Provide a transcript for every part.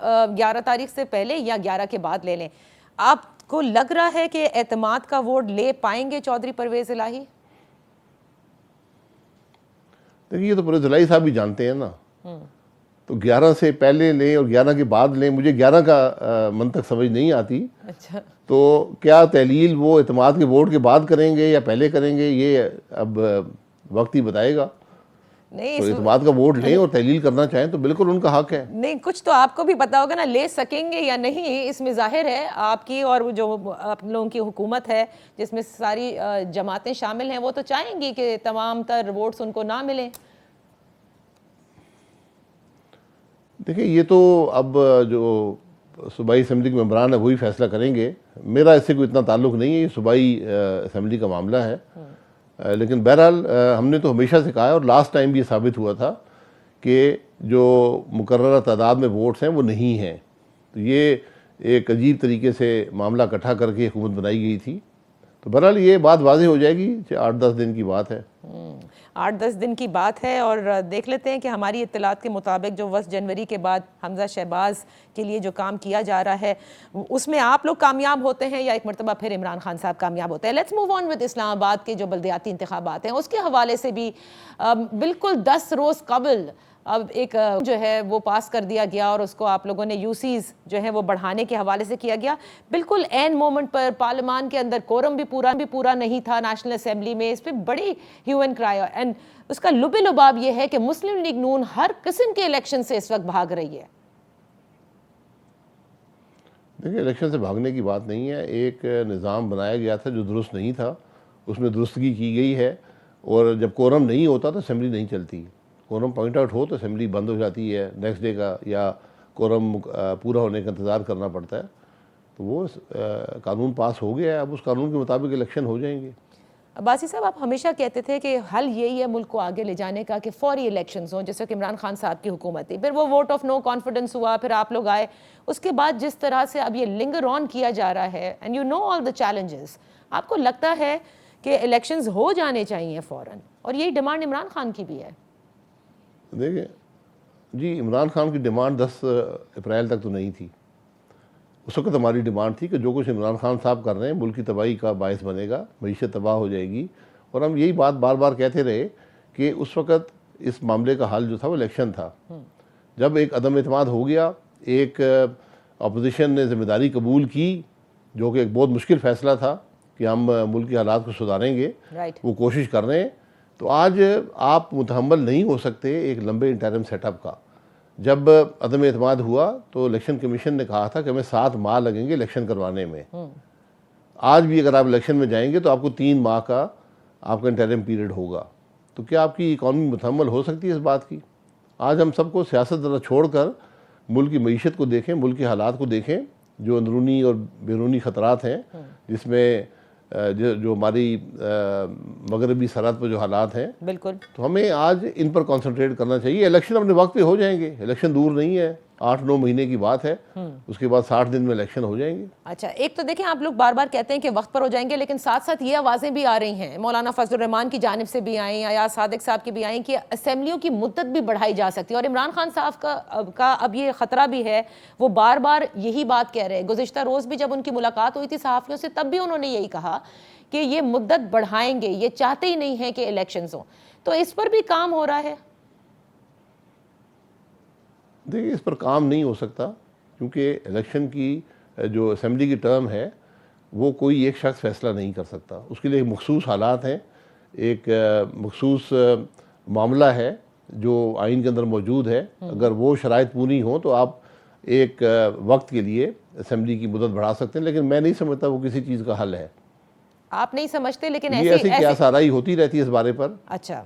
11 تاریخ سے پہلے یا 11 کے بعد لے لیں، آپ کو لگ رہا ہے کہ اعتماد کا ووٹ لے پائیں گے چودھری پرویز الہی؟ دیکھیے یہ تو پرویز الہی صاحب بھی جانتے ہیں نا، تو 11 سے پہلے لیں اور 11 کے بعد لیں، مجھے 11 کا منطق سمجھ نہیں آتی. اچھا، تو کیا تحلیل وہ اعتماد کے ووٹ کے بعد کریں گے یا پہلے کریں گے، یہ اب وقت ہی بتائے گا. نہیں تو اعتماد کا ووٹ لیں اور تحلیل کرنا چاہیں تو بالکل ان کا حق ہے. نہیں، کچھ تو آپ کو بھی پتا ہوگا نا، لے سکیں گے یا نہیں. اس میں ظاہر ہے آپ کی اور جو آپ لوگوں کی حکومت ہے جس میں ساری جماعتیں شامل ہیں، وہ تو چاہیں گی کہ تمام تر ووٹس ان کو نہ ملیں. دیکھیں یہ تو اب جو صوبائی اسمبلی کے ممبران ہیں وہی فیصلہ کریں گے. میرا اس سے کوئی اتنا تعلق نہیں ہے، یہ صوبائی اسمبلی کا معاملہ ہے. لیکن بہرحال ہم نے تو ہمیشہ سے کہا ہے، اور لاسٹ ٹائم بھی یہ ثابت ہوا تھا کہ جو مقررہ تعداد میں ووٹس ہیں وہ نہیں ہیں. تو یہ ایک عجیب طریقے سے معاملہ اکٹھا کر کے حکومت بنائی گئی تھی. تو بہرحال یہ بات واضح ہو جائے گی، 8-10 دن کی بات ہے. 8-10 دن کی بات ہے. اور دیکھ لیتے ہیں کہ ہماری اطلاعات کے مطابق جو 10 جنوری کے بعد حمزہ شہباز کے لیے جو کام کیا جا رہا ہے اس میں آپ لوگ کامیاب ہوتے ہیں یا ایک مرتبہ پھر عمران خان صاحب کامیاب ہوتے ہیں. لیٹس موو آن ود اسلام آباد کے جو بلدیاتی انتخابات ہیں اس کے حوالے سے بھی بالکل 10 روز قبل اب ایک جو ہے وہ پاس کر دیا گیا، اور اس کو آپ لوگوں نے یوسیز جو ہے وہ بڑھانے کے حوالے سے کیا گیا. بالکل عین مومنٹ پر پارلیمان کے اندر کورم بھی پورا نہیں تھا نیشنل اسمبلی میں. اس پہ بڑی ہیو اینڈ کرائی، اینڈ اس کا لب لباب یہ ہے کہ مسلم لیگ نون ہر قسم کے الیکشن سے اس وقت بھاگ رہی ہے. دیکھیں الیکشن سے بھاگنے کی بات نہیں ہے. ایک نظام بنایا گیا تھا جو درست نہیں تھا، اس میں درستگی کی گئی ہے. اور جب کورم نہیں ہوتا تو اسمبلی نہیں چلتی. کورم پوائنٹ آؤٹ ہو تو اسمبلی بند ہو جاتی ہے نیکسٹ ڈے کا، یا کورم پورا ہونے کا انتظار کرنا پڑتا ہے. تو وہ قانون پاس ہو گیا ہے، اب اس قانون کے مطابق الیکشن ہو جائیں گے. عباسی صاحب، آپ ہمیشہ کہتے تھے کہ حل یہی ہے ملک کو آگے لے جانے کا کہ فوری الیکشنز ہوں، جیسے کہ عمران خان صاحب کی حکومت تھی، پھر وہ ووٹ آف نو کانفیڈنس ہوا، پھر آپ لوگ آئے. اس کے بعد جس طرح سے اب یہ لنگر آن کیا جا رہا ہے، and you know all the challenges, آپ کو لگتا ہے کہ الیکشنز ہو جانے چاہیے فوراً؟ اور یہی ڈیمانڈ عمران خان کی بھی ہے. دیکھیں جی، عمران خان کی ڈیمانڈ 10 اپریل تک تو نہیں تھی. اس وقت ہماری ڈیمانڈ تھی کہ جو کچھ عمران خان صاحب کر رہے ہیں ملک کی تباہی کا باعث بنے گا، معیشت تباہ ہو جائے گی. اور ہم یہی بات بار بار کہتے رہے کہ اس وقت اس معاملے کا حل جو تھا وہ الیکشن تھا. جب ایک عدم اعتماد ہو گیا، ایک اپوزیشن نے ذمہ داری قبول کی، جو کہ ایک بہت مشکل فیصلہ تھا کہ ہم ملک کے حالات کو سدھاریں گے، وہ کوشش کر رہے ہیں. تو آج آپ متحمل نہیں ہو سکتے ایک لمبے انٹرم سیٹ اپ کا. جب عدم اعتماد ہوا تو الیکشن کمیشن نے کہا تھا کہ ہمیں 7 ماہ لگیں گے الیکشن کروانے میں. آج بھی اگر آپ الیکشن میں جائیں گے تو آپ کو 3 ماہ کا آپ کا انٹرم پیریڈ ہوگا. تو کیا آپ کی اکانومی متحمل ہو سکتی ہے اس بات کی؟ آج ہم سب کو سیاست ذرا چھوڑ کر ملک کی معیشت کو دیکھیں، ملک کے حالات کو دیکھیں، جو اندرونی اور بیرونی خطرات ہیں، جس میں جو ہماری مغربی سرحد پر جو حالات ہیں. بالکل. تو ہمیں آج ان پر کنسنٹریٹ کرنا چاہیے. الیکشن اپنے وقت پہ ہو جائیں گے، الیکشن دور نہیں ہے، 8-9 مہینے کی بات ہے. اس کے بعد 60 دن میں الیکشن ہو جائیں گے. اچھا، ایک تو دیکھیں آپ لوگ بار بار کہتے ہیں کہ وقت پر ہو جائیں گے، لیکن ساتھ ساتھ یہ آوازیں بھی آ رہی ہیں، مولانا فضل الرحمان کی جانب سے بھی آئیں، ایاز صادق صاحب کی بھی آئیں، کہ اسمبلیوں کی مدت بھی بڑھائی جا سکتی ہے. اور عمران خان صاحب کا اب یہ خطرہ بھی ہے، وہ بار بار یہی بات کہہ رہے ہیں. گزشتہ روز بھی جب ان کی ملاقات ہوئی تھی صحافیوں سے، تب بھی انہوں نے یہی کہا کہ یہ مدت بڑھائیں گے، یہ چاہتے ہی نہیں ہیں کہ الیکشنز ہوں. تو اس پر بھی کام ہو رہا ہے؟ دیکھیے اس پر کام نہیں ہو سکتا، کیونکہ الیکشن کی جو اسمبلی کی ٹرم ہے وہ کوئی ایک شخص فیصلہ نہیں کر سکتا. اس کے لیے مخصوص حالات ہیں، ایک مخصوص معاملہ ہے جو آئین کے اندر موجود ہے. اگر وہ شرائط پوری ہوں تو آپ ایک وقت کے لیے اسمبلی کی مدت بڑھا سکتے ہیں، لیکن میں نہیں سمجھتا وہ کسی چیز کا حل ہے. آپ نہیں سمجھتے، لیکن یہ ایسی قیاس آرائی ہوتی رہتی ہے اس بارے پر. اچھا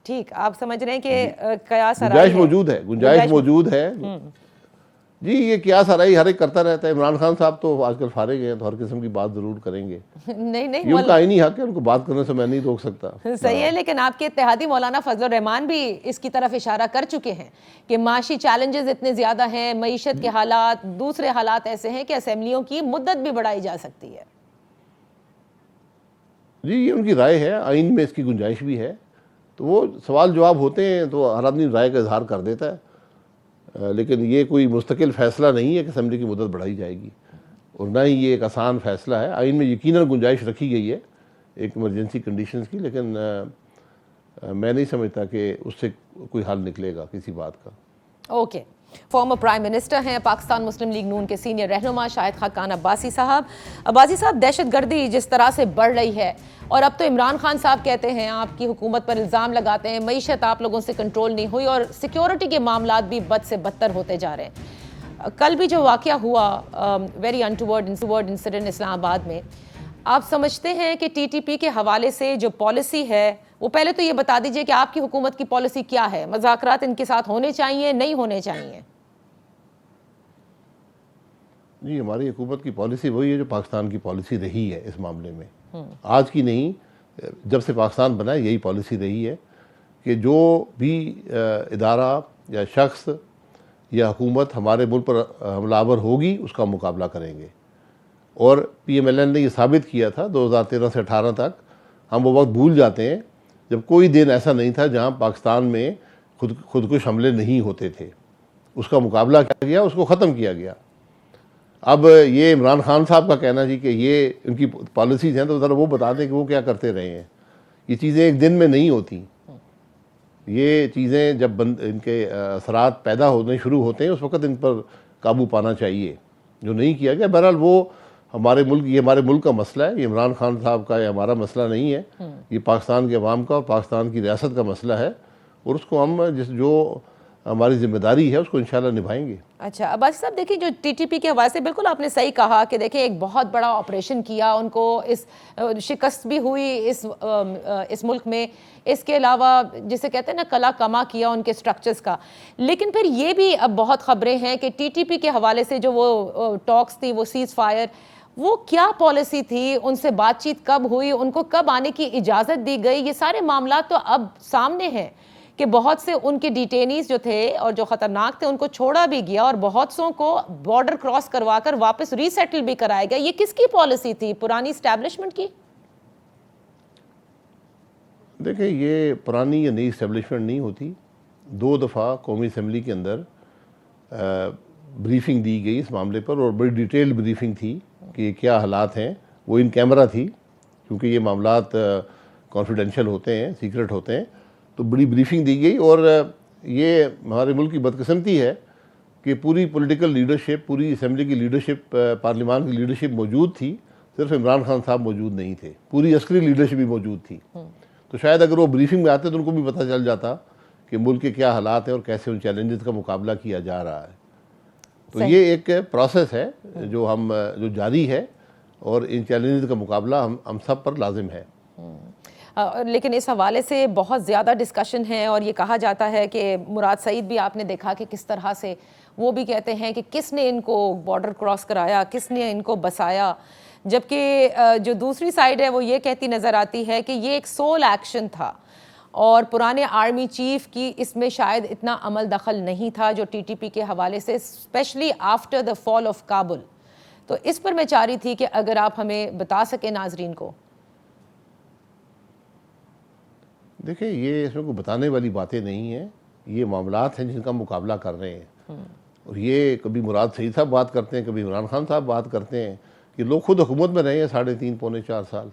ٹھیک، آپ سمجھ رہے ہیں کہ قیاس آرائی گنجائش موجود ہے، گنجائش موجود ہے. جی یہ قیاس آرائی ہر ایک کرتا رہتا ہے. عمران خان صاحب تو آج کل فارغ ہیں، تو ہر قسم کی بات ضرور کریں گے. نہیں یہ ان کا آئینی حق ہے، ان کو بات کرنے سے میں نہیں روک سکتا. صحیح ہے، لیکن آپ کے اتحادی مولانا فضل الرحمان بھی اس کی طرف اشارہ کر چکے ہیں کہ معاشی چیلنجز اتنے زیادہ ہیں، معیشت کے حالات، دوسرے حالات ایسے ہیں کہ اسمبلیوں کی مدت بھی بڑھائی جا سکتی ہے. جی یہ ان کی رائے ہے، آئین میں اس کی گنجائش بھی ہے. تو وہ سوال جواب ہوتے ہیں تو ہر آدمی رائے کا اظہار کر دیتا ہے. لیکن یہ کوئی مستقل فیصلہ نہیں ہے کہ اسمبلی کی مدت بڑھائی جائے گی، اور نہ ہی یہ ایک آسان فیصلہ ہے۔ آئین میں یقیناً گنجائش رکھی گئی ہے ایک ایمرجنسی کنڈیشنز کی، لیکن میں نہیں سمجھتا کہ اس سے کوئی حل نکلے گا کسی بات کا۔ اوکے، فارمر پرائم منسٹر ہیں پاکستان مسلم لیگ نون کے سینئر رہنما شاہد خاقان عباسی صاحب۔ عباسی صاحب، دہشت گردی جس طرح سے بڑھ رہی ہے، اور اب تو عمران خان صاحب کہتے ہیں، آپ کی حکومت پر الزام لگاتے ہیں معیشت آپ لوگوں سے کنٹرول نہیں ہوئی اور سیکیورٹی کے معاملات بھی بد سے بدتر ہوتے جا رہے ہیں۔ کل بھی جو واقعہ ہوا، ویری انٹوورڈ انسیڈنٹ اسلام آباد میں، آپ سمجھتے ہیں کہ ٹی ٹی پی کے حوالے سے جو پالیسی ہے، وہ پہلے تو یہ بتا دیجئے کہ آپ کی حکومت کی پالیسی کیا ہے؟ مذاکرات ان کے ساتھ ہونے چاہیے، نہیں ہونے چاہیے؟ جی، ہماری حکومت کی پالیسی وہی ہے جو پاکستان کی پالیسی رہی ہے اس معاملے میں، آج کی نہیں، جب سے پاکستان بنا ہے یہی پالیسی رہی ہے کہ جو بھی ادارہ یا شخص یا حکومت ہمارے ملک پر حملہ آور ہوگی اس کا مقابلہ کریں گے۔ اور پی ایم ایل این نے یہ ثابت کیا تھا 2013 سے 18 تک۔ ہم وہ وقت بھول جاتے ہیں جب کوئی دن ایسا نہیں تھا جہاں پاکستان میں خودکش حملے نہیں ہوتے تھے، اس کا مقابلہ کیا گیا، اس کو ختم کیا گیا۔ اب یہ عمران خان صاحب کا کہنا جی کہ یہ ان کی پالیسیز ہیں، تو ذرا وہ بتا دیں کہ وہ کیا کرتے رہے ہیں۔ یہ چیزیں ایک دن میں نہیں ہوتی، یہ چیزیں جب ان کے اثرات پیدا ہونے شروع ہوتے ہیں اس وقت ان پر قابو پانا چاہیے، جو نہیں کیا گیا۔ بہرحال وہ یہ ہمارے ملک کا مسئلہ ہے، یہ عمران خان صاحب کا، یہ ہمارا مسئلہ نہیں ہے، یہ پاکستان کے عوام کا اور پاکستان کی ریاست کا مسئلہ ہے، اور اس کو ہم جو ہماری ذمہ داری ہے اس کو انشاءاللہ نبھائیں گے۔ اچھا عباسی صاحب، دیکھیں جو ٹی ٹی پی کے حوالے سے بالکل آپ نے صحیح کہا کہ دیکھیں ایک بہت بڑا آپریشن کیا، ان کو اس شکست بھی ہوئی اس ملک میں، اس کے علاوہ جسے کہتے ہیں نا کلا کما کیا ان کے سٹرکچرز کا۔ لیکن پھر یہ بھی اب بہت خبریں ہیں کہ ٹی ٹی پی کے حوالے سے جو وہ ٹاکس تھی، وہ سیز فائر، وہ کیا پالیسی تھی، ان سے بات چیت کب ہوئی، ان کو کب آنے کی اجازت دی گئی، یہ سارے معاملات تو اب سامنے ہیں کہ بہت سے ان کے ڈیٹینیز جو تھے اور جو خطرناک تھے ان کو چھوڑا بھی گیا، اور بہت سوں کو بارڈر کراس کروا کر واپس ری سیٹل بھی کرایا گیا۔ یہ کس کی پالیسی تھی؟ پرانی اسٹیبلشمنٹ کی؟ دیکھیں، یہ پرانی یا نئی اسٹیبلشمنٹ نہیں ہوتی۔ 2 دفعہ قومی اسمبلی کے اندر بریفنگ دی گئی اس معاملے پر، اور بڑی ڈیٹیل بریفنگ تھی کہ کیا حالات ہیں، وہ ان کیمرہ تھی، کیونکہ یہ معاملات کانفیڈینشیل ہوتے ہیں، سیکرٹ ہوتے ہیں، تو بڑی بریفنگ دی گئی۔ اور یہ ہمارے ملک کی بدقسمتی ہے کہ پوری پولیٹیکل لیڈرشپ، پوری اسمبلی کی لیڈرشپ، پارلیمان کی لیڈرشپ موجود تھی، صرف عمران خان صاحب موجود نہیں تھے، پوری عسکری لیڈرشپ بھی موجود تھی۔ تو شاید اگر وہ بریفنگ میں آتے تو ان کو بھی پتہ چل جاتا کہ ملک کے کیا حالات ہیں اور کیسے ان چیلنجز کا مقابلہ کیا جا رہا ہے۔ تو یہ ایک پروسیس ہے جو جاری ہے، اور ان چیلنجز کا مقابلہ ہم سب پر لازم ہے۔ لیکن اس حوالے سے بہت زیادہ ڈسکشن ہے، اور یہ کہا جاتا ہے کہ مراد سعید بھی آپ نے دیکھا کہ کس طرح سے وہ بھی کہتے ہیں کہ کس نے ان کو بارڈر کراس کرایا، کس نے ان کو بسایا، جبکہ جو دوسری سائیڈ ہے وہ یہ کہتی نظر آتی ہے کہ یہ ایک سول ایکشن تھا، اور پرانے آرمی چیف کی اس میں شاید اتنا عمل دخل نہیں تھا جو ٹی ٹی پی کے حوالے سے، especially after the fall of Kabul. تو اس پر میں چاہ رہی تھی کہ اگر آپ ہمیں بتا سکیں ناظرین کو۔ دیکھیں، یہ اس میں کوئی بتانے والی باتیں نہیں ہیں، یہ معاملات ہیں جن کا مقابلہ کر رہے ہیں، اور یہ کبھی مراد سعید صاحب بات کرتے ہیں، کبھی عمران خان صاحب بات کرتے ہیں کہ لوگ خود حکومت میں رہے ہیں 3.5 پونے 4 سال،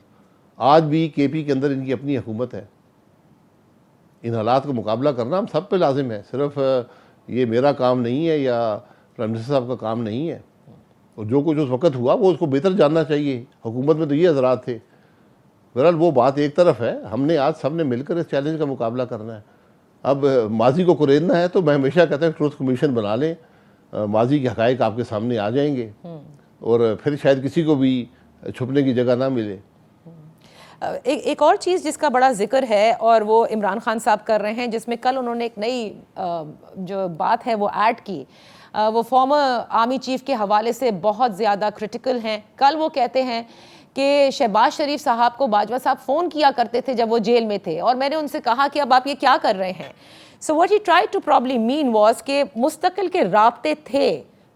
آج بھی کے پی کے اندر ان کی اپنی حکومت ہے۔ ان حالات کا مقابلہ کرنا ہم سب پہ لازم ہے، صرف یہ میرا کام نہیں ہے یا پرائم منسٹر صاحب کا کام نہیں ہے، اور جو کچھ اس وقت ہوا وہ اس کو بہتر جاننا چاہیے۔ حکومت میں تو یہ حضرات تھے۔ بہرحال وہ بات ایک طرف ہے، ہم نے آج سب نے مل کر اس چیلنج کا مقابلہ کرنا ہے۔ اب ماضی کو کریدنا ہے تو میں ہمیشہ کہتا ہوں ٹروتھ کمیشن بنا لیں، ماضی کے حقائق آپ کے سامنے آ جائیں گے، اور پھر شاید کسی کو بھی چھپنے کی جگہ نہ ملے۔ ایک اور چیز جس کا بڑا ذکر ہے اور وہ عمران خان صاحب کر رہے ہیں، جس میں کل انہوں نے ایک نئی جو بات ہے وہ ایڈ کی، وہ فارمر آرمی چیف کے حوالے سے بہت زیادہ کرٹیکل ہیں۔ کل وہ کہتے ہیں کہ شہباز شریف صاحب کو باجوہ صاحب فون کیا کرتے تھے جب وہ جیل میں تھے، اور میں نے ان سے کہا کہ اب آپ یہ کیا کر رہے ہیں۔ So what he tried to probably mean was کہ مستقل کے رابطے تھے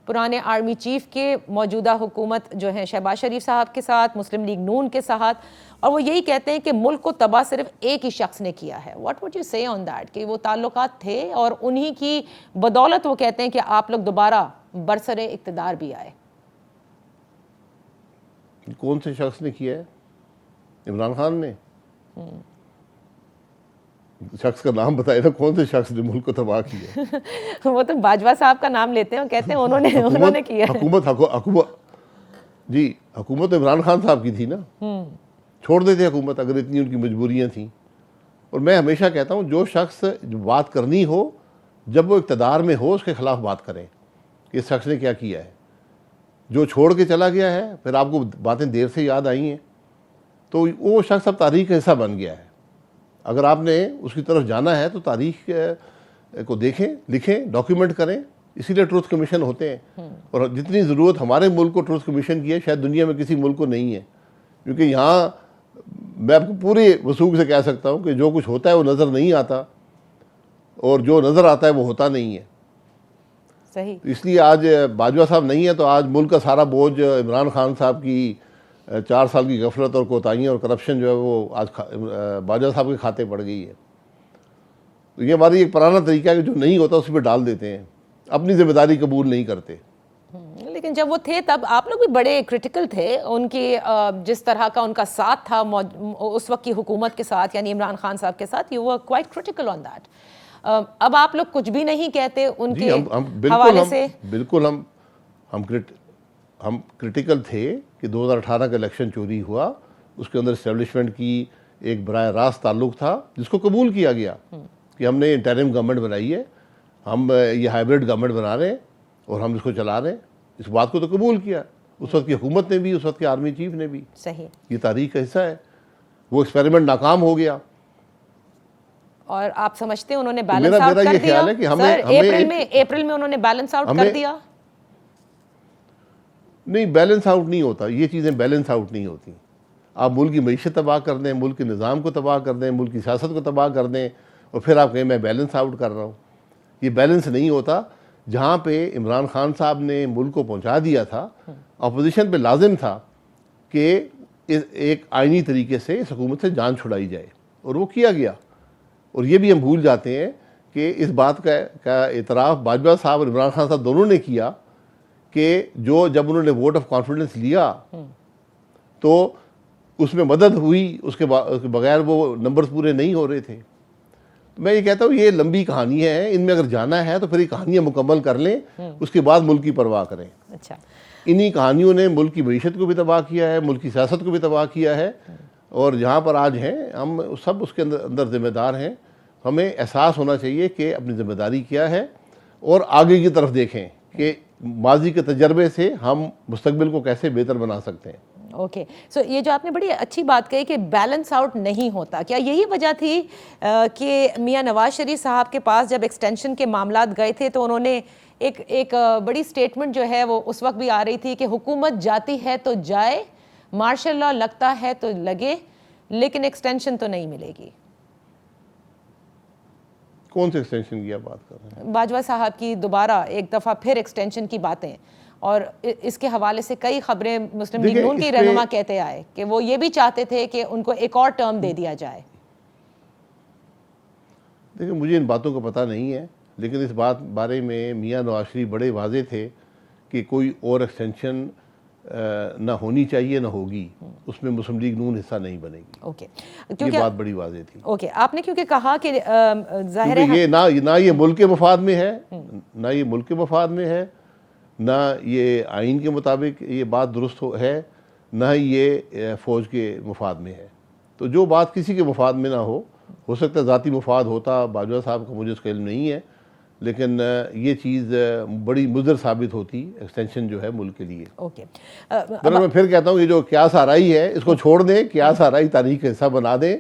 پرانے آرمی چیف کے موجودہ حکومت جو ہے شہباز شریف صاحب کے ساتھ، مسلم لیگ نون کے ساتھ، اور وہ یہی کہتے ہیں کہ ملک کو تباہ صرف ایک ہی شخص نے کیا ہے. واٹ وڈ یو سے آن دیٹ کہ وہ تعلقات تھے اور انہی کی بدولت وہ کہتے ہیں کہ آپ لوگ دوبارہ برسر اقتدار بھی آئے؟ کون سے شخص نے کیا ہے؟ عمران خان نے. شخص کا نام بتائے نا، کون سے شخص نے ملک کو تباہ کیا؟ وہ تو باجوہ صاحب کا نام لیتے ہیں اور کہتے ہیں انہوں نے کیا ہے. حکومت جی، حکومت عمران خان صاحب کی تھی نا. چھوڑ دیتے حکومت اگر اتنی ان کی مجبوریاں تھیں. اور میں ہمیشہ کہتا ہوں جو شخص جو بات کرنی ہو جب وہ اقتدار میں ہو اس کے خلاف بات کریں کہ اس شخص نے کیا کیا ہے. جو چھوڑ کے چلا گیا ہے پھر آپ کو باتیں دیر سے یاد آئی ہیں تو وہ شخص اب تاریخ کا حصہ بن گیا ہے. اگر آپ نے اس کی طرف جانا ہے تو تاریخ کو دیکھیں، لکھیں، ڈاکیومنٹ کریں. اسی لیے ٹروتھ کمیشن ہوتے ہیں. اور جتنی ضرورت ہمارے ملک کو ٹروتھ کمیشن کی ہے شاید دنیا میں کسی ملک کو نہیں ہے. کیونکہ یہاں میں آپ کو پورے وثوق سے کہہ سکتا ہوں کہ جو کچھ ہوتا ہے وہ نظر نہیں آتا اور جو نظر آتا ہے وہ ہوتا نہیں ہے. صحیح. اس لیے آج باجوہ صاحب نہیں ہے تو آج ملک کا سارا بوجھ عمران خان صاحب کی 4 سال کی غفلت اور کوتاہیاں اور کرپشن جو ہے وہ آج باجوہ صاحب کے کھاتے پڑ گئی ہے. تو یہ ہماری ایک پرانا طریقہ ہے کہ جو نہیں ہوتا اس پہ ڈال دیتے ہیں، اپنی ذمہ داری قبول نہیں کرتے. لیکن جب وہ تھے تب آپ لوگ بھی بڑے کرٹیکل تھے ان کی، جس طرح کا ان کا ساتھ تھا اس وقت کی حکومت کے ساتھ، یعنی عمران خان صاحب کے ساتھ. You were quite critical on that. اب آپ لوگ کچھ بھی نہیں کہتے ان کے حوالے سے؟ بالکل ہم کرٹیکل تھے کہ 2018 کا الیکشن چوری ہوا، اس کے اندر اسٹیبلشمنٹ کی ایک براہ راست تعلق تھا جس کو قبول کیا گیا کہ ہم نے انٹرم گورنمنٹ بنائی ہے، ہم یہ ہائبرڈ گورنمنٹ بنا رہے ہیں اور ہم اس کو چلا رہے ہیں. اس بات کو تو قبول کیا اس وقت کی حکومت نے بھی، اس وقت کے آرمی چیف نے بھی. صحیح. یہ تاریخ کا حصہ ہے. وہ ایکسپیریمنٹ ناکام ہو گیا. اور آپ سمجھتے ہیں انہوں نے بیلنس آؤٹ کر دیا؟ سر اپریل میں انہوں نے بیلنس آؤٹ کر دیا؟ نہیں، بیلنس آؤٹ نہیں ہوتا. یہ چیزیں بیلنس آؤٹ نہیں ہوتی. آپ ملک کی معیشت تباہ کر دیں، ملک کے نظام کو تباہ کر دیں، ملک کی سیاست کو تباہ کر دیں اور پھر آپ کہیں میں بیلنس آؤٹ کر رہا ہوں. یہ بیلنس نہیں ہوتا. جہاں پہ عمران خان صاحب نے ملک کو پہنچا دیا تھا، اپوزیشن پہ لازم تھا کہ ایک آئینی طریقے سے اس حکومت سے جان چھڑائی جائے اور وہ کیا گیا. اور یہ بھی ہم بھول جاتے ہیں کہ اس بات کا اعتراف باجوہ صاحب اور عمران خان صاحب دونوں نے کیا کہ جب انہوں نے ووٹ آف کانفیڈنس لیا تو اس میں مدد ہوئی، اس کے بغیر وہ نمبرز پورے نہیں ہو رہے تھے. میں یہ کہتا ہوں یہ لمبی کہانی ہے، ان میں اگر جانا ہے تو پھر یہ کہانیاں مکمل کر لیں، اس کے بعد ملک کی پرواہ کریں. اچھا. انہی کہانیوں نے ملک کی معیشت کو بھی تباہ کیا ہے، ملک کی سیاست کو بھی تباہ کیا ہے. اور جہاں پر آج ہیں ہم سب اس کے اندر ذمہ دار ہیں. ہمیں احساس ہونا چاہیے کہ اپنی ذمہ داری کیا ہے اور آگے کی طرف دیکھیں کہ ماضی کے تجربے سے ہم مستقبل کو کیسے بہتر بنا سکتے ہیں. اوکے. سو یہ جو آپ نے بڑی اچھی بات کہی کہ بیلنس آؤٹ نہیں ہوتا، کیا یہی وجہ تھی کہ میاں نواز شریف صاحب کے پاس جب ایکسٹینشن کے معاملات گئے تھے تو انہوں نے ایک بڑی سٹیٹمنٹ جو ہے وہ اس وقت بھی آ رہی تھی کہ حکومت جاتی ہے تو جائے، مارشل لاء لگتا ہے تو لگے، لیکن ایکسٹینشن تو نہیں ملے گی؟ کون سے ایکسٹینشن کی آپ بات کر رہے ہیں؟ باجوہ صاحب کی دوبارہ ایک دفعہ پھر ایکسٹینشن کی باتیں، اور اس کے حوالے سے کئی خبریں مسلم لیگ نون کے رہنما کہتے آئے کہ وہ یہ بھی چاہتے تھے کہ ان کو ایک اور ٹرم دے دیا جائے. دیکھیں مجھے ان باتوں کا پتہ نہیں ہے، لیکن اس بارے میں میاں نواز شریف بڑے واضح تھے کہ کوئی اور ایکسٹینشن نہ ہونی چاہیے نہ ہوگی، اس میں مسلم لیگ نون حصہ نہیں بنے گی. اوکے. یہ بات بڑی واضح تھی. اوکے. آپ نے کیونکہ کہا کہ ظاہر ہے یہ نہ یہ ملک کے مفاد میں ہے، نہ یہ ملک کے مفاد میں ہے، نہ یہ آئین کے مطابق یہ بات درست ہے، نہ یہ فوج کے مفاد میں ہے. تو جو بات کسی کے مفاد میں نہ ہو سکتا ہے ذاتی مفاد ہوتا، باجوہ صاحب کا مجھے اس کا علم نہیں ہے، لیکن یہ چیز بڑی مضر ثابت ہوتی ایکسٹینشن جو ہے ملک کے لیے. اوکے. میں پھر کہتا ہوں یہ جو قیاس آرائی ہے اس کو چھوڑ دیں، قیاس آرائی تاریخ کا حصہ بنا دیں.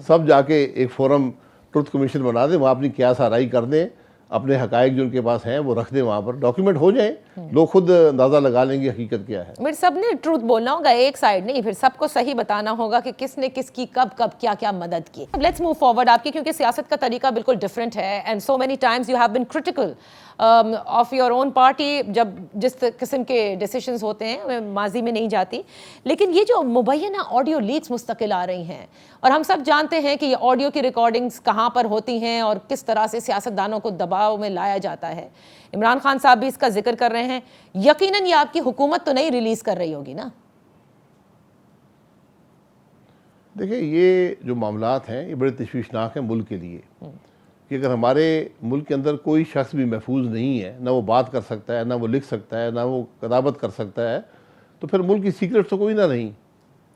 سب جا کے ایک فورم ٹروتھ کمیشن بنا دیں، وہاں اپنی قیاس آرائی کر دیں، اپنے حقائق جو ان کے پاس ہیں وہ رکھ دیں، وہاں پر ڈاکیومنٹ ہو جائیں، لوگ خود اندازہ لگا لیں گے حقیقت کیا ہے. پھر سب نے ٹروتھ بولنا ہوگا، ایک سائیڈ نہیں، پھر سب کو صحیح بتانا ہوگا کہ کس نے کس کی کب کیا مدد کی. Let's move forward. آپ کی کیونکہ سیاست کا طریقہ بالکل ڈفرینٹ ہے، and so many Times you have been critical of your own party جب جس قسم کے ڈیسیشنز ہوتے ہیں میں ماضی میں نہیں جاتی، لیکن یہ جو مبینہ آڈیو لیکس مستقل آ رہی ہیں اور ہم سب جانتے ہیں کہ یہ آڈیو کی ریکارڈنگز کہاں پر ہوتی ہیں اور کس طرح سے سیاستدانوں کو دباؤ میں لایا جاتا ہے، عمران خان صاحب بھی اس کا ذکر کر رہے ہیں، یقیناً یہ آپ کی حکومت تو نہیں ریلیز کر رہی ہوگی نا؟ دیکھیں یہ جو معاملات ہیں یہ بڑے تشویشناک ہیں ملک کے لیے، کہ اگر ہمارے ملک کے اندر کوئی شخص بھی محفوظ نہیں ہے، نہ وہ بات کر سکتا ہے، نہ وہ لکھ سکتا ہے، نہ وہ کتابت کر سکتا ہے، تو پھر ملک کی سیکرٹ تو کوئی نہ نہیں۔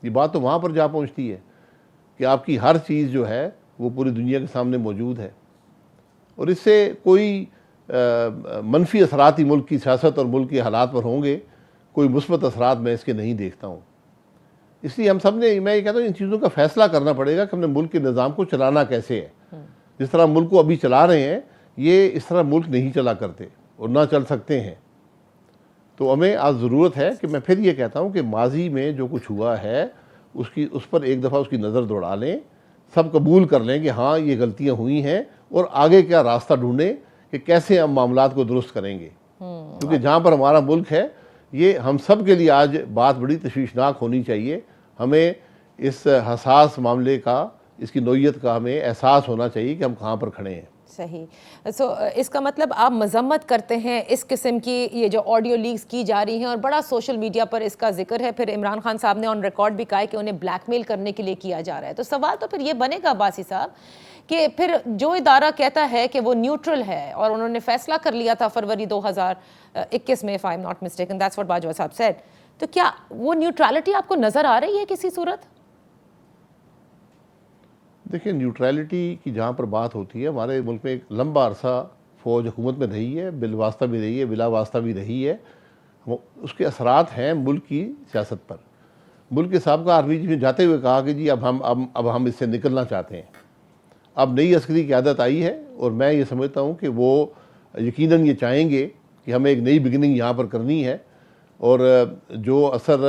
یہ بات تو وہاں پر جا پہنچتی ہے کہ آپ کی ہر چیز جو ہے وہ پوری دنیا کے سامنے موجود ہے، اور اس سے کوئی منفی اثرات ہی ملک کی سیاست اور ملک کے حالات پر ہوں گے، کوئی مثبت اثرات میں اس کے نہیں دیکھتا ہوں۔ اس لیے ہم سب نے، میں یہ کہتا ہوں، ان چیزوں کا فیصلہ کرنا پڑے گا کہ ہم نے ملک کے نظام کو چلانا کیسے ہے۔ جس طرح ملک کو ابھی چلا رہے ہیں یہ اس طرح ملک نہیں چلا کرتے اور نہ چل سکتے ہیں۔ تو ہمیں آج ضرورت ہے کہ میں پھر یہ کہتا ہوں کہ ماضی میں جو کچھ ہوا ہے اس پر ایک دفعہ اس کی نظر دوڑا لیں، سب قبول کر لیں کہ ہاں یہ غلطیاں ہوئی ہیں، اور آگے کیا راستہ ڈھونڈیں کہ کیسے ہم معاملات کو درست کریں گے، کیونکہ جہاں پر ہمارا ملک ہے یہ ہم سب کے لیے آج بات بڑی تشویشناک ہونی چاہیے۔ ہمیں اس حساس معاملے کا، اس کی نوعیت کا ہمیں احساس ہونا چاہیے کہ ہم کہاں پر کھڑے ہیں۔ صحیح۔ اس کا مطلب آپ مذمت کرتے ہیں اس قسم کی یہ جو آڈیو لیکس کی جا رہی ہیں، اور بڑا سوشل میڈیا پر اس کا ذکر ہے، پھر عمران خان صاحب نے آن ریکارڈ بھی کہا ہے کہ انہیں بلیک میل کرنے کے لیے کیا جا رہا ہے۔ تو سوال تو پھر یہ بنے گا عباسی صاحب کہ پھر جو ادارہ کہتا ہے کہ وہ نیوٹرل ہے اور انہوں نے فیصلہ کر لیا تھا فروری 2021 میں، if I'm not mistaken, that's what Bajwa صاحب said، تو کیا وہ نیوٹرالٹی آپ کو نظر آ رہی ہے کسی صورت؟ دیکھیں نیوٹرالٹی کی جہاں پر بات ہوتی ہے، ہمارے ملک میں ایک لمبا عرصہ فوج حکومت میں رہی ہے، بالواسطہ بھی رہی ہے، بلا واسطہ بھی رہی ہے، اس کے اثرات ہیں ملک کی سیاست پر۔ ملک کے سابقہ آرمی چیف نے جاتے ہوئے کہا کہ جی اب ہم اس سے نکلنا چاہتے ہیں، اب نئی عسکری قیادت آئی ہے، اور میں یہ سمجھتا ہوں کہ وہ یقیناً یہ چاہیں گے کہ ہمیں ایک نئی بگننگ یہاں پر کرنی ہے، اور جو اثر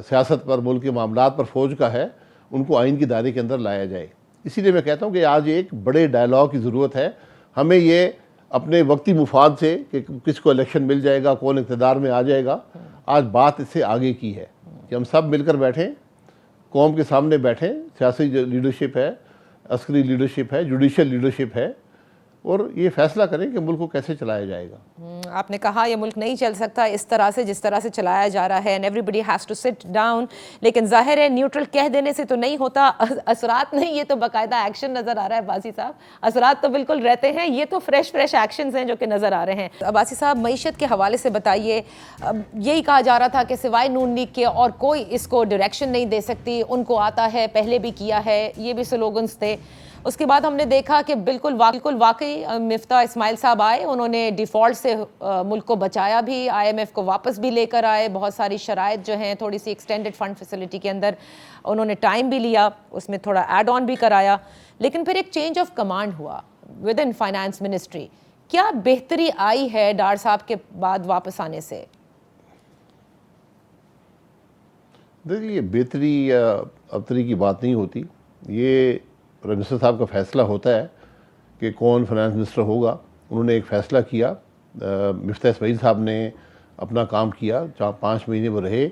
سیاست پر، ملک کے معاملات پر فوج کا ہے ان کو آئین کے دائرے کے اندر لایا جائے۔ اسی لیے میں کہتا ہوں کہ آج ایک بڑے ڈائلاگ کی ضرورت ہے۔ ہمیں یہ اپنے وقتی مفاد سے کہ کس کو الیکشن مل جائے گا، کون اقتدار میں آ جائے گا، آج بات اس سے آگے کی ہے کہ ہم سب مل کر بیٹھیں، قوم کے سامنے بیٹھیں، سیاسی لیڈرشپ ہے، عسکری لیڈرشپ ہے، جوڈیشل لیڈرشپ ہے، اور یہ فیصلہ کریں کہ ملک کو کیسے چلایا جائے گا۔ آپ نے کہا یہ ملک نہیں چل سکتا اس طرح سے جس طرح سے چلایا جا رہا ہے، and everybody has to sit down، لیکن ظاہر ہے نیوٹرل کہہ دینے سے تو نہیں ہوتا، اثرات نہیں، یہ تو باقاعدہ ایکشن نظر آ رہا ہے عباسی صاحب، اثرات تو بالکل رہتے ہیں، یہ تو فریش ایکشنز ہیں جو کہ نظر آ رہے ہیں۔ عباسی صاحب معیشت کے حوالے سے بتائیے، یہی کہا جا رہا تھا کہ سوائے نون لیگ کے اور کوئی اس کو ڈائریکشن نہیں دے سکتی، ان کو آتا ہے، پہلے بھی کیا ہے، یہ بھی سلوگنز تھے۔ اس کے بعد ہم نے دیکھا کہ بالکل واقعی مفتاح اسماعیل صاحب آئے، انہوں نے ڈیفالٹ سے ملک کو بچایا بھی، آئی ایم ایف کو واپس بھی لے کر آئے، بہت ساری شرائط جو ہیں تھوڑی سی ایکسٹینڈڈ فنڈ فیسلٹی کے اندر انہوں نے ٹائم بھی لیا، اس میں تھوڑا ایڈ آن بھی کرایا، لیکن پھر ایک چینج آف کمانڈ ہوا ود ان فائنانس منسٹری۔ کیا بہتری آئی ہے ڈار صاحب کے بعد واپس آنے سے؟ دیکھیے بہتری ابتری کی بات نہیں ہوتی، یہ پرائم منسٹر صاحب کا فیصلہ ہوتا ہے کہ کون فائنانس منسٹر ہوگا۔ انہوں نے ایک فیصلہ کیا، مفتاح اسماعیل صاحب نے اپنا کام کیا، 5 مہینے وہ رہے،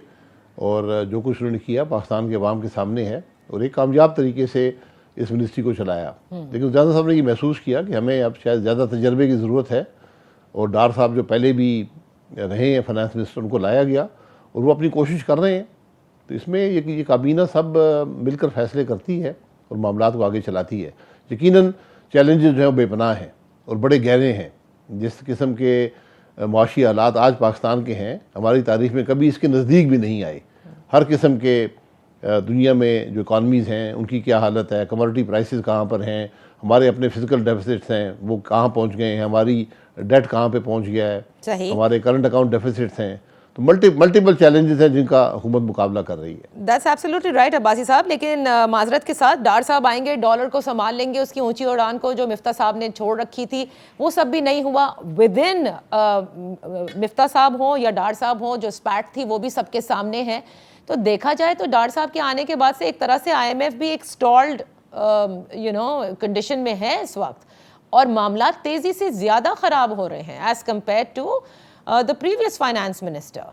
اور جو کچھ انہوں نے کیا پاکستان کے عوام کے سامنے ہے، اور ایک کامیاب طریقے سے اس منسٹری کو چلایا۔ لیکن زیادہ صاحب نے یہ محسوس کیا کہ ہمیں اب شاید زیادہ تجربے کی ضرورت ہے، اور ڈار صاحب جو پہلے بھی رہے ہیں فائنانس منسٹر، ان کو لایا گیا اور وہ اپنی کوشش کر رہے ہیں۔ تو اس میں یہ کابینہ سب مل کر فیصلے کرتی ہے اور معاملات کو آگے چلاتی ہے۔ یقیناً چیلنجز جو ہیں وہ بے پناہ ہیں اور بڑے گہرے ہیں۔ جس قسم کے معاشی حالات آج پاکستان کے ہیں، ہماری تاریخ میں کبھی اس کے نزدیک بھی نہیں آئے۔ ہر قسم کے دنیا میں جو اکانومیز ہیں ان کی کیا حالت ہے، کموڈٹی پرائسز کہاں پر ہیں، ہمارے اپنے فزیکل ڈیفیسٹس ہیں وہ کہاں پہنچ گئے ہیں، ہماری ڈیٹ کہاں پہ پہنچ گیا ہے، ہمارے کرنٹ اکاؤنٹ ڈیفیسٹس ہیں، تو ملٹیپل چیلنجز ہیں جن کا حکومت مقابلہ کر رہی ہے۔ دیٹس ایبسلیوٹلی رائٹ عباسی صاحب، لیکن معذرت کے ساتھ ڈار صاحب آئیں گے، ڈالر کو سنبھال لیں گے، اس کی اونچی اڑان کو جو مفتاح صاحب نے چھوڑ رکھی تھی وہ سب بھی نہیں ہوا۔ ود ان مفتاح صاحب ہوں یا ڈار صاحب ہوں، جو اسپیٹ تھی وہ بھی سب کے سامنے ہے۔ تو دیکھا جائے تو ڈار صاحب کے آنے کے بعد سے ایک طرح سے آئی ایم ایف بھی ایک سٹالڈ کنڈیشن میں ہے اس وقت، اور معاملات تیزی سے زیادہ خراب ہو رہے ہیں as compare to the previous finance minister.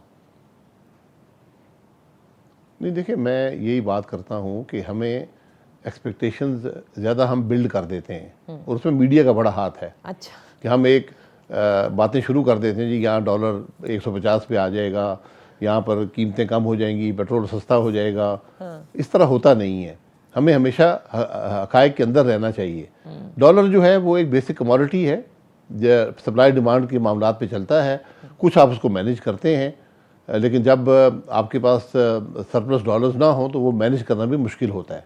نہیں دیکھیں، میں یہی بات کرتا ہوں کہ ہمیں ایکسپیکٹیشنز زیادہ ہم بلڈ کر دیتے ہیں اور اس میں میڈیا کا بڑا ہاتھ ہے. اچھا. کہ ہم ایک باتیں شروع کر دیتے ہیں، جی یہاں ڈالر 150 پہ آ جائے گا، یہاں پر قیمتیں کم ہو جائیں گی، پیٹرول سستا ہو جائے گا. اس طرح ہوتا نہیں ہے. ہمیں ہمیشہ حقائق کے اندر رہنا چاہیے. ڈالر جو ہے وہ ایک بیسک کموڈٹی ہے، سپلائی ڈیمانڈ کے معاملات پہ چلتا ہے. کچھ آپ اس کو مینیج کرتے ہیں، لیکن جب آپ کے پاس سرپلس ڈالرز نہ ہوں تو وہ مینیج کرنا بھی مشکل ہوتا ہے.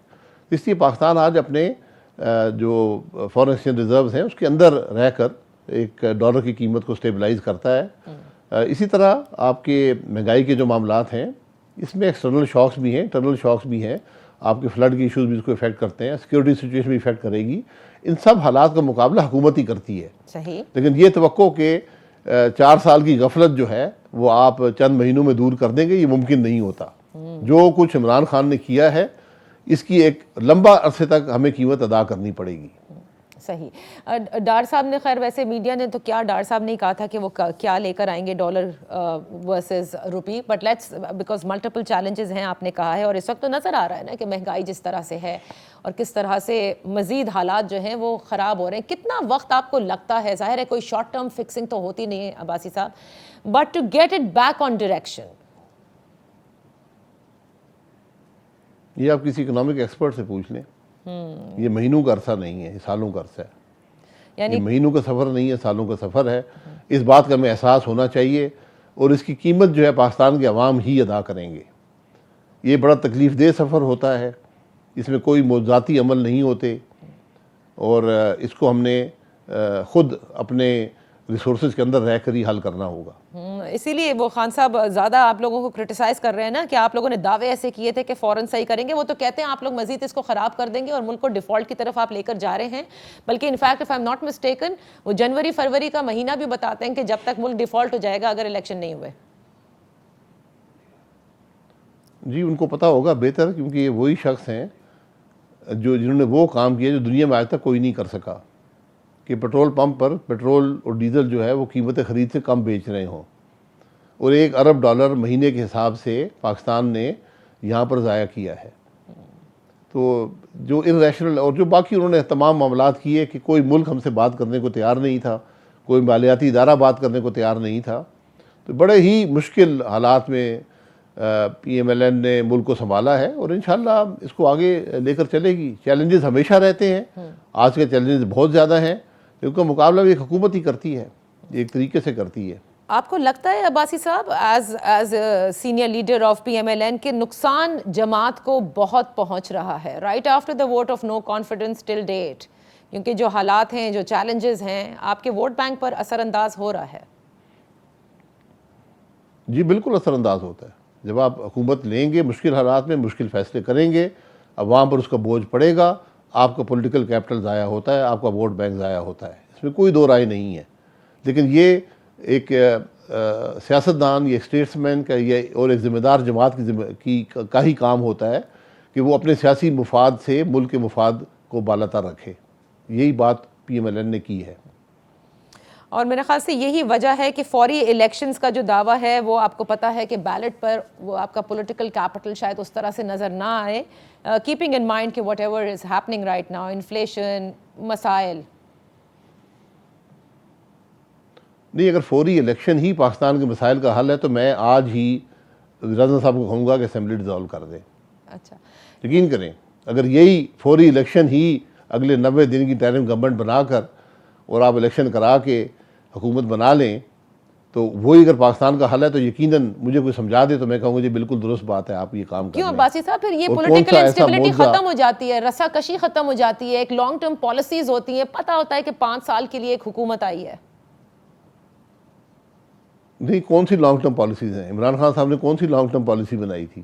اس لیے پاکستان آج اپنے جو فارن ایکسچینج ریزروز ہیں اس کے اندر رہ کر ایک ڈالر کی قیمت کو سٹیبلائز کرتا ہے. اسی طرح آپ کے مہنگائی کے جو معاملات ہیں اس میں ایکسٹرنل شاکس بھی ہیں، انٹرنل شاکس بھی ہیں. آپ کے فلڈ کی ایشوز بھی اس کو افیکٹ کرتے ہیں، سیکورٹی سچویشن بھی افیکٹ کرے گی. ان سب حالات کا مقابلہ حکومت ہی کرتی ہے. صحیح. لیکن یہ توقع کہ 4 سال کی غفلت جو ہے وہ آپ چند مہینوں میں دور کر دیں گے، یہ ممکن نہیں ہوتا. جو کچھ عمران خان نے کیا ہے اس کی ایک لمبا عرصے تک ہمیں قیمت ادا کرنی پڑے گی. صحیح. ڈار صاحب نے خیر ویسے میڈیا نے تو کیا ڈار صاحب نے کہا تھا کہ وہ کیا لے کر آئیں گے dollar versus rupee, but let's because multiple challenges ہیں آپ نے کہا ہے، اور اس وقت تو نظر آ رہا ہے نا کہ مہنگائی جس طرح سے ہے اور کس طرح سے مزید حالات جو ہیں وہ خراب ہو رہے ہیں. کتنا وقت آپ کو لگتا ہے، ظاہر ہے کوئی شارٹ ٹرم فکسنگ تو ہوتی نہیں ہے عباسی صاحب، but to get it back on direction? یہ آپ کسی اکنامک ایکسپرٹ سے پوچھ لیں. یہ مہینوں کا عرصہ نہیں ہے، یہ سالوں کا عرصہ ہے. یعنی یہ مہینوں کا سفر نہیں ہے، سالوں کا سفر ہے. اس بات کا ہمیں احساس ہونا چاہیے اور اس کی قیمت جو ہے پاکستان کے عوام ہی ادا کریں گے. یہ بڑا تکلیف دہ سفر ہوتا ہے، اس میں کوئی معجزاتی عمل نہیں ہوتے، اور اس کو ہم نے خود اپنے ریسورسز کے اندر رہ کر ہی حل کرنا ہوگا. اسی لیے وہ خان صاحب زیادہ آپ لوگوں کو کرٹیسائز کر رہے ہیں نا کہ آپ لوگوں نے دعوے ایسے کیے تھے کہ فوراً صحیح کریں گے. وہ تو کہتے ہیں آپ لوگ مزید اس کو خراب کر دیں گے اور ملک کو ڈیفالٹ کی طرف آپ لے کر جا رہے ہیں. بلکہ in fact if I am not mistaken وہ جنوری فروری کا مہینہ بھی بتاتے ہیں کہ جب تک ملک ڈیفالٹ ہو جائے گا اگر الیکشن نہیں ہوئے. جی ان کو پتہ ہوگا بہتر، کیونکہ یہ وہی شخص ہیں جنہوں نے وہ کام کیا جو دنیا میں آج تک کوئی نہیں کر سکا، کہ پیٹرول پمپ پر پیٹرول اور ڈیزل جو ہے وہ قیمت خرید سے کم بیچ رہے ہوں، اور $1 ارب مہینے کے حساب سے پاکستان نے یہاں پر ضائع کیا ہے. تو جو irrational اور جو باقی انہوں نے تمام معاملات کیے کہ کوئی ملک ہم سے بات کرنے کو تیار نہیں تھا، کوئی مالیاتی ادارہ بات کرنے کو تیار نہیں تھا. تو بڑے ہی مشکل حالات میں پی ایم ایل این نے ملک کو سنبھالا ہے، اور انشاءاللہ اس کو آگے لے کر چلے گی. چیلنجز ہمیشہ رہتے ہیں، آج کے چیلنجز بہت زیادہ ہیں، ان کا مقابلہ بھی ایک حکومت ہی کرتی ہے، ایک طریقے سے کرتی ہے. آپ کو لگتا ہے عباسی صاحب as senior leader of P M L N کہ نقصان جماعت کو بہت پہنچ رہا ہے right after the vote of no confidence till date, کیونکہ جو حالات ہیں، جو چیلنجز ہیں، آپ کے ووٹ بینک پر اثر انداز ہو رہا ہے؟ جی بالکل اثر انداز ہوتا ہے. جب آپ حکومت لیں گے مشکل حالات میں، مشکل فیصلے کریں گے، عوام پر اس کا بوجھ پڑے گا، آپ کا پولیٹیکل کیپٹل ضائع ہوتا ہے، آپ کا ووٹ بینک ضائع ہوتا ہے، اس میں کوئی دو رائے نہیں ہے. لیکن یہ ایک سیاستدان یا اسٹیٹس مین کا اور ایک ذمہ دار جماعت کا ہی کام ہوتا ہے کہ وہ اپنے سیاسی مفاد سے ملک کے مفاد کو بالاتر رکھے. یہی بات پی ایم ایل این نے کی ہے. اور میرے خیال سے یہی وجہ ہے کہ فوری الیکشنز کا جو دعویٰ ہے وہ آپ کو پتہ ہے کہ بیلٹ پر وہ آپ کا پولیٹیکل کیپٹل شاید اس طرح سے نظر نہ آئے، کیپنگ ان مائنڈ کہ what ever is happening right now, inflation, مسائل. نہیں، اگر فوری الیکشن ہی پاکستان کے مسائل کا حل ہے تو میں آج ہی وزیراعظم صاحب کو کہوں گا کہ اسمبلی ڈیزالو کر دیں. اچھا، یقین کریں اگر یہی فوری الیکشن ہی اگلے 90 دن کی ٹائم گورنمنٹ بنا کر اور آپ الیکشن کرا کے حکومت بنا لیں تو وہی اگر پاکستان کا حل ہے تو یقیناً مجھے کوئی سمجھا دے تو میں کہوں گا جی بالکل درست بات ہے، آپ یہ کام کریں. کیوں عباسی صاحب پھر یہ پولیٹیکل انسٹیبلٹی ختم ہو جاتی ہے، رسا کشی ختم ہو جاتی ہے، ایک لانگ ٹرم پالیسیز ہوتی ہیں، پتہ ہوتا ہے کہ 5 سال کے لیے ایک حکومت آئی ہے. نہیں، کون سی لانگ ٹرم پالیسیز ہیں؟ عمران خان صاحب نے کون سی لانگ ٹرم پالیسی بنائی تھی؟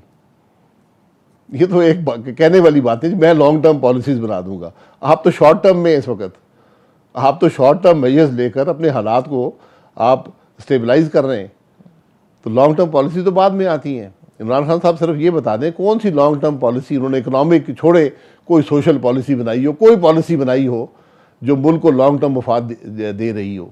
یہ تو ایک کہنے والی بات ہے میں لانگ ٹرم پالیسیز بنا دوں گا. آپ تو شارٹ ٹرم میں اس وقت، آپ تو شارٹ ٹرم میجرز لے کر اپنے حالات کو آپ اسٹیبلائز کر رہے ہیں، تو لانگ ٹرم پالیسی تو بعد میں آتی ہیں. عمران خان صاحب صرف یہ بتا دیں کون سی لانگ ٹرم پالیسی انہوں نے اکنامک چھوڑے کوئی سوشل پالیسی بنائی ہو، کوئی پالیسی بنائی ہو جو ملک کو لانگ ٹرم مفاد دے رہی ہو.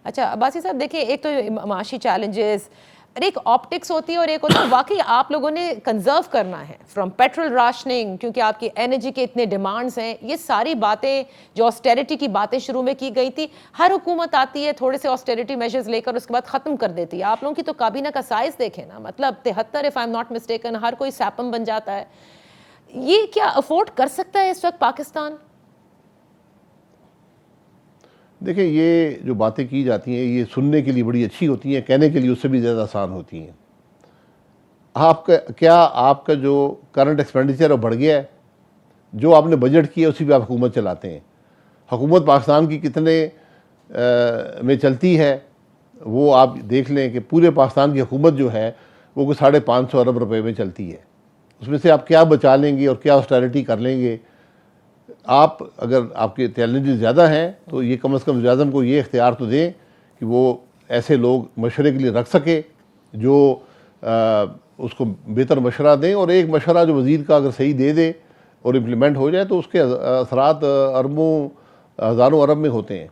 اچھا عباسی صاحب دیکھیں، ایک تو معاشی چیلنجز، ایک آپٹکس ہوتی ہے اور ایک ہوتا ہے واقعی آپ لوگوں نے کنزرو کرنا ہے فرام پیٹرول راشننگ، کیونکہ آپ کی انرجی کے اتنے ڈیمانڈز ہیں. یہ ساری باتیں جو آسٹیریٹی کی باتیں شروع میں کی گئی تھی، ہر حکومت آتی ہے تھوڑے سے آسٹیریٹی میجرز لے کر اس کے بعد ختم کر دیتی ہے. آپ لوگوں کی تو کابینہ کا سائز دیکھیں نا، مطلب 73 if I am not mistaken, ہر کوئی سیپم بن جاتا ہے. یہ کیا افورڈ کر سکتا ہے اس وقت پاکستان؟ دیکھیں یہ جو باتیں کی جاتی ہیں یہ سننے کے لیے بڑی اچھی ہوتی ہیں، کہنے کے لیے اس سے بھی زیادہ آسان ہوتی ہیں. آپ کا جو کرنٹ ایکسپینڈیچر بڑھ گیا ہے؟ جو آپ نے بجٹ کیا اسی پہ آپ حکومت چلاتے ہیں. حکومت پاکستان کی کتنے میں چلتی ہے وہ آپ دیکھ لیں کہ پورے پاکستان کی حکومت جو ہے وہ کوئی 550 ارب روپے میں چلتی ہے. اس میں سے آپ کیا بچا لیں گے اور کیا آسٹیرٹی کر لیں گے؟ اگر آپ کے چیلنجز زیادہ ہیں تو یہ کم از کم وزیر اعظم کو یہ اختیار تو دیں کہ وہ ایسے لوگ مشورے کے لیے رکھ سکے جو اس کو بہتر مشورہ دیں، اور ایک مشورہ جو وزیر کا اگر صحیح دے دے اور امپلیمنٹ ہو جائے تو اس کے اثرات اربوں ہزاروں ارب میں ہوتے ہیں.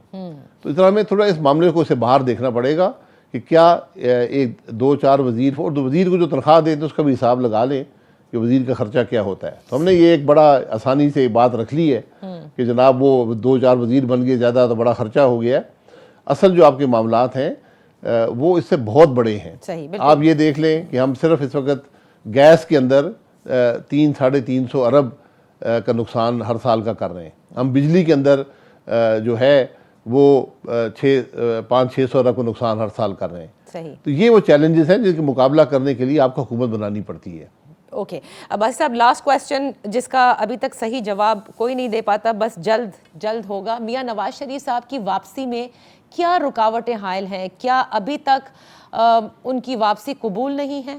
تو اس طرح ہمیں تھوڑا اس معاملے کو اسے باہر دیکھنا پڑے گا کہ کیا ایک 2-4 وزیر، اور وزیر کو جو تنخواہ دیں تو اس کا بھی حساب لگا لیں کہ وزیر کا خرچہ کیا ہوتا ہے. تو ہم نے یہ ایک بڑا آسانی سے بات رکھ لی ہے کہ جناب وہ 2-4 وزیر بن گئے، زیادہ تو بڑا خرچہ ہو گیا ہے. اصل جو آپ کے معاملات ہیں وہ اس سے بہت بڑے ہیں. آپ یہ دیکھ لیں کہ ہم صرف اس وقت گیس کے اندر 300-350 ارب کا نقصان ہر سال کا کر رہے ہیں. ہم بجلی کے اندر جو ہے وہ 500-600 ارب کا نقصان ہر سال کر رہے ہیں. تو یہ وہ چیلنجز ہیں جن کا مقابلہ کرنے کے لیے آپ کو حکومت بنانی پڑتی ہے. اوکے عباسی صاحب، لاسٹ کویسچن جس کا ابھی تک صحیح جواب کوئی نہیں دے پاتا، بس جلد ہوگا. میاں نواز شریف صاحب کی واپسی میں کیا رکاوٹیں حائل ہیں؟ کیا ابھی تک ان کی واپسی قبول نہیں ہے؟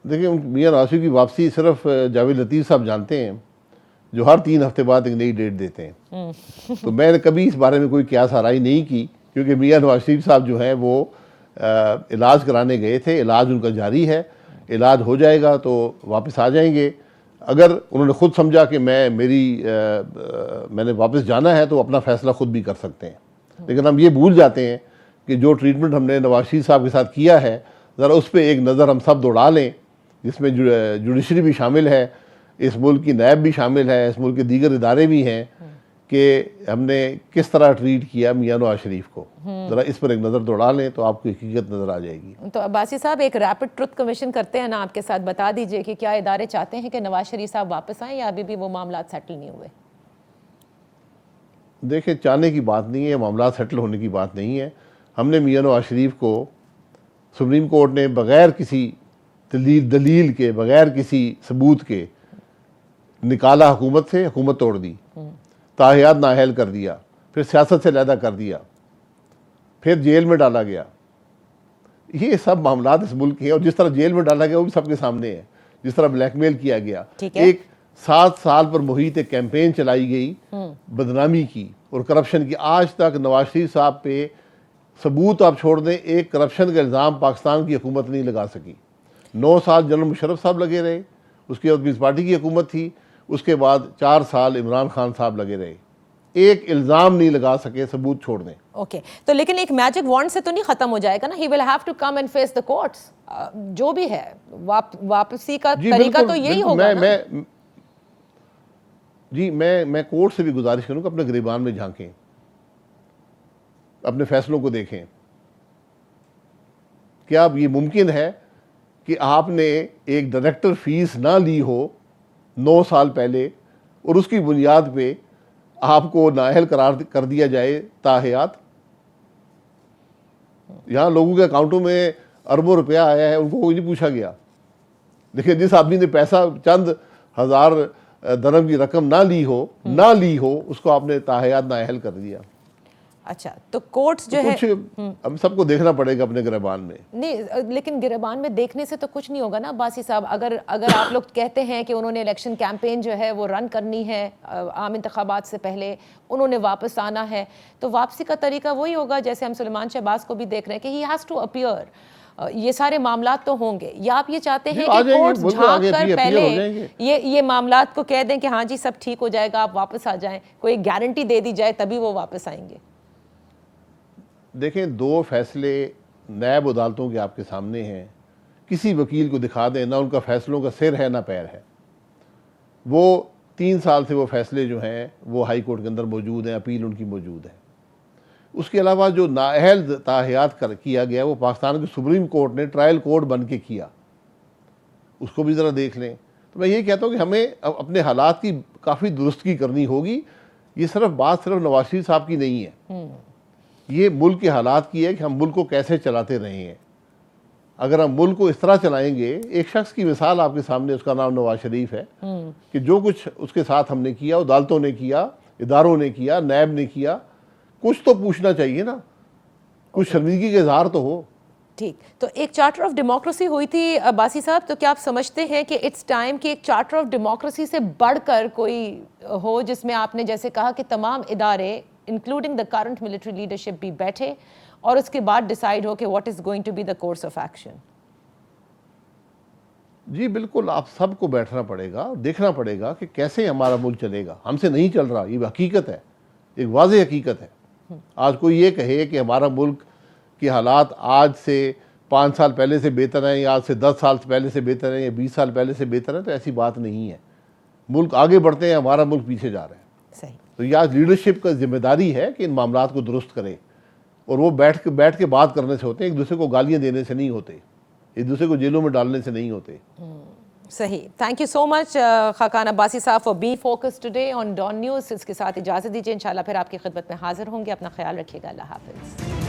دیکھیں میاں نواز شریف کی واپسی صرف جاوید لطیف صاحب جانتے ہیں، جو ہر 3 ہفتے بعد ایک نئی ڈیٹ دیتے ہیں. تو میں نے کبھی اس بارے میں کوئی قیاس آرائی نہیں کی، کیونکہ میاں نواز شریف صاحب جو ہیں وہ علاج کرانے گئے تھے. علاج ان کا جاری ہے، علاج ہو جائے گا تو واپس آ جائیں گے. اگر انہوں نے خود سمجھا کہ میں نے واپس جانا ہے تو اپنا فیصلہ خود بھی کر سکتے ہیں. لیکن ہم یہ بھول جاتے ہیں کہ جو ٹریٹمنٹ ہم نے نواز شریف صاحب کے ساتھ کیا ہے، ذرا اس پہ ایک نظر ہم سب دوڑا لیں، جس میں جوڈیشری بھی شامل ہے، اس ملک کی نیب بھی شامل ہے، اس ملک کے دیگر ادارے بھی ہیں، کہ ہم نے کس طرح ٹریٹ کیا میاں نواز شریف کو. ذرا اس پر ایک نظر دوڑا لیں تو آپ کو حقیقت نظر آ جائے گی. تو عباسی صاحب ایک ریپڈ ٹروتھ کمیشن کرتے ہیں نا آپ کے ساتھ، بتا دیجئے کہ کیا ادارے چاہتے ہیں کہ نواز شریف صاحب واپس آئیں یا ابھی بھی وہ معاملات سیٹل نہیں ہوئے؟ دیکھیں چاہنے کی بات نہیں ہے، معاملات سیٹل ہونے کی بات نہیں ہے. ہم نے میاں نواز شریف کو سپریم کورٹ نے بغیر کسی دلیل کے، بغیر کسی ثبوت کے نکالا حکومت سے، حکومت توڑ دی، تاحیات نااہل کر دیا، پھر سیاست سے علیحدہ کر دیا، پھر جیل میں ڈالا گیا. یہ سب معاملات اس ملک کے ہیں، اور جس طرح جیل میں ڈالا گیا وہ بھی سب کے سامنے ہے. جس طرح بلیک میل کیا گیا، ایک 7 سال پر محیط ایک کیمپین چلائی گئی بدنامی کی اور کرپشن کی. آج تک نواز شریف صاحب پہ ثبوت آپ چھوڑ دیں، ایک کرپشن کا الزام پاکستان کی حکومت نہیں لگا سکی. 9 سال جنرل مشرف صاحب لگے رہے، اس کے بعد پیپلز پارٹی کی حکومت تھی، اس کے بعد 4 سال عمران خان صاحب لگے رہے، ایک الزام نہیں لگا سکے. ثبوت چھوڑ دیں. اوکے تو لیکن ایک میجک وانڈ سے تو نہیں ختم ہو جائے گا نا؟ He will have to come and face the courts. جو بھی ہے واپسی کا طریقہ تو یہی ہوگا نا؟ جی میں کورٹ سے بھی گزارش کروں کہ اپنے گریبان میں جھانکیں، اپنے فیصلوں کو دیکھیں. کیا اب یہ ممکن ہے کہ آپ نے ایک ڈائریکٹر فیس نہ لی ہو 9 سال پہلے اور اس کی بنیاد پہ آپ کو نااہل قرار کر دیا جائے تاحیات؟ یہاں لوگوں کے اکاؤنٹوں میں اربوں روپیہ آیا ہے، ان کو کوئی نہیں پوچھا گیا. دیکھیں جس آدمی نے پیسہ چند ہزار درہم کی رقم نہ لی ہو اس کو آپ نے تاحیات نااہل کر دیا. اچھا تو کورٹس جو ہے ہم سب کو دیکھنا پڑے گا اپنے گریبان میں. نہیں لیکن گریبان میں دیکھنے سے تو کچھ نہیں ہوگا نا عباسی صاحب. اگر آپ لوگ کہتے ہیں کہ انہوں نے الیکشن کیمپین جو ہے وہ رن کرنی ہے عام انتخابات سے پہلے، انہوں نے واپس آنا ہے، تو واپسی کا طریقہ وہی ہوگا جیسے ہم سلیمان شہباز کو بھی دیکھ رہے ہیں کہ ہی ہیز ٹو اپیئر یہ سارے معاملات تو ہوں گے، یا آپ یہ چاہتے ہیں آ کہ جائیں گے، کورٹس بالکل آگے جھانک کر appeal پہلے ہو جائیں گے۔ یہ معاملات کو کہہ دیں کہ ہاں جی سب ٹھیک ہو جائے گا، آپ واپس آ جائیں، کوئی گارنٹی دے دی جائے تبھی وہ واپس آئیں گے؟ دیکھیں 2 فیصلے نیب عدالتوں کے آپ کے سامنے ہیں، کسی وکیل کو دکھا دیں، نہ ان کا فیصلوں کا سر ہے نہ پیر ہے۔ وہ 3 سال سے وہ فیصلے جو ہیں وہ ہائی کورٹ کے اندر موجود ہیں، اپیل ان کی موجود ہے۔ اس کے علاوہ جو نااہل تاحیات کیا گیا وہ پاکستان کے سپریم کورٹ نے ٹرائل کورٹ بن کے کیا، اس کو بھی ذرا دیکھ لیں۔ تو میں یہ کہتا ہوں کہ ہمیں اپنے حالات کی کافی درستگی کرنی ہوگی۔ یہ بات صرف نواز شریف صاحب کی نہیں ہے، یہ ملک کے حالات کی ہے کہ ہم ملک کو کیسے چلاتے رہے ہیں۔ اگر ہم ملک کو اس طرح چلائیں گے، ایک شخص کی مثال آپ کے سامنے، اس کا نام نواز شریف ہے، کہ جو کچھ اس کے ساتھ ہم نے کیا، عدالتوں نے کیا، اداروں نے کیا، نیب نے کیا، کچھ تو پوچھنا چاہیے نا، کچھ شرمندگی کا اظہار تو ہو۔ ٹھیک، تو ایک چارٹر آف ڈیموکریسی ہوئی تھی عباسی صاحب، تو کیا آپ سمجھتے ہیں کہ اٹس ٹائم کہ ایک چارٹر آف ڈیموکریسی سے بڑھ کر کوئی ہو، جس میں آپ نے جیسے کہا کہ تمام ادارے including the current military leadership بھی بیٹھے اور اس کے بعد ڈیسائیڈ ہو کہ what is going to be the course of action? جی بالکل، آپ سب کو بیٹھنا پڑے گا، دیکھنا پڑے گا کہ کیسے ہمارا ملک چلے گا۔ ہم سے نہیں چل رہا، یہ حقیقت ہے، ایک واضح حقیقت ہے۔ آج کوئی یہ کہے کہ ہمارا ملک کے حالات آج سے 5 سال پہلے سے بہتر ہیں، یا آج سے 10 سال پہلے سے بہتر ہیں، یا 20 سال پہلے سے بہتر ہیں، تو ایسی بات نہیں ہے۔ ملک آگے بڑھتے ہیں، ہمارا ملک پیچھے جا رہا ہے۔ صحیح۔ تو یہ آج لیڈرشپ کا ذمہ داری ہے کہ ان معاملات کو درست کرے، اور وہ بیٹھ کے بات کرنے سے ہوتے ہیں، ایک دوسرے کو گالیاں دینے سے نہیں ہوتے، ایک دوسرے کو جیلوں میں ڈالنے سے نہیں ہوتے۔ صحیح، thank you so much Khaqan Abbasi صاحب for being focus today on Dawn News. اس کے ساتھ اجازت دیجیے، انشاءاللہ پھر آپ کی خدمت میں حاضر ہوں گے۔ اپنا خیال رکھیے گا، اللہ حافظ۔